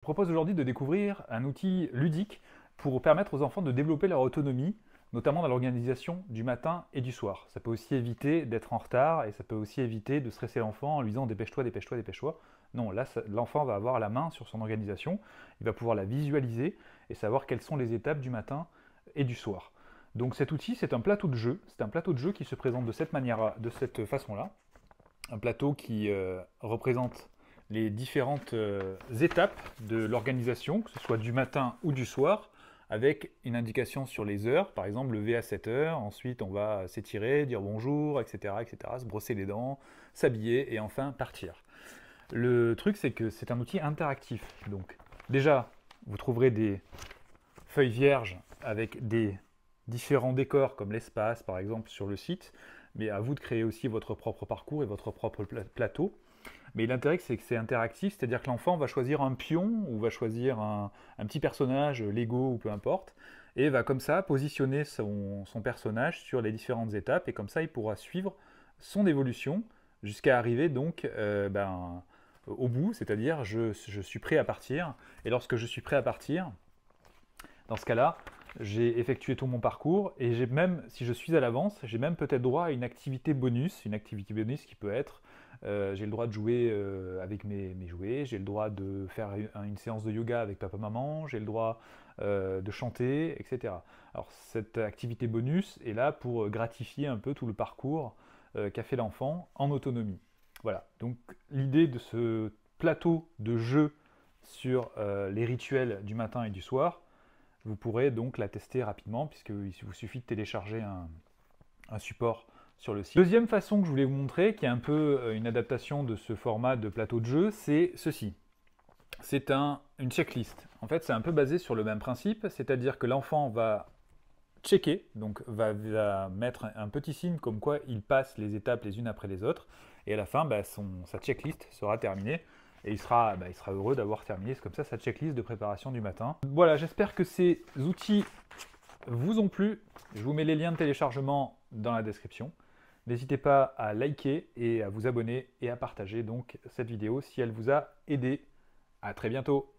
Je vous propose aujourd'hui de découvrir un outil ludique pour permettre aux enfants de développer leur autonomie, notamment dans l'organisation du matin et du soir. Ça peut aussi éviter d'être en retard et ça peut aussi éviter de stresser l'enfant en lui disant dépêche-toi, dépêche-toi, dépêche-toi. Non, là, l'enfant va avoir la main sur son organisation, il va pouvoir la visualiser et savoir quelles sont les étapes du matin et du soir. Donc cet outil, c'est un plateau de jeu. C'est un plateau de jeu qui se présente de cette manière, de cette façon-là. Un plateau qui représente les différentes étapes de l'organisation, que ce soit du matin ou du soir, avec une indication sur les heures, par exemple lever à 7 heures, ensuite on va s'étirer, dire bonjour, etc., etc., se brosser les dents, s'habiller et enfin partir. Le truc, c'est que c'est un outil interactif. Donc déjà, vous trouverez des feuilles vierges avec des différents décors comme l'espace par exemple sur le site, mais à vous de créer aussi votre propre parcours et votre propre plateau. Mais l'intérêt, c'est que c'est interactif, c'est-à-dire que l'enfant va choisir un pion ou va choisir un petit personnage, Lego ou peu importe, et va comme ça positionner son personnage sur les différentes étapes, et comme ça, il pourra suivre son évolution jusqu'à arriver donc au bout, c'est-à-dire je suis prêt à partir, et lorsque je suis prêt à partir, dans ce cas-là, j'ai effectué tout mon parcours et j'ai même, si je suis à l'avance, j'ai même peut-être droit à une activité bonus qui peut être, j'ai le droit de jouer avec mes jouets, j'ai le droit de faire une séance de yoga avec papa-maman, j'ai le droit de chanter, etc. Alors cette activité bonus est là pour gratifier un peu tout le parcours qu'a fait l'enfant en autonomie. Voilà, donc l'idée de ce plateau de jeu sur les rituels du matin et du soir, vous pourrez donc la tester rapidement puisqu'il vous suffit de télécharger un support sur le site. Deuxième façon que je voulais vous montrer, qui est un peu une adaptation de ce format de plateau de jeu, c'est ceci. C'est une checklist. En fait, c'est un peu basé sur le même principe, c'est-à-dire que l'enfant va checker, donc va mettre un petit signe comme quoi il passe les étapes les unes après les autres, et à la fin, sa checklist sera terminée, et il sera heureux d'avoir terminé comme ça sa checklist de préparation du matin. Voilà, j'espère que ces outils vous ont plu. Je vous mets les liens de téléchargement dans la description. N'hésitez pas à liker et à vous abonner et à partager donc cette vidéo si elle vous a aidé. À très bientôt.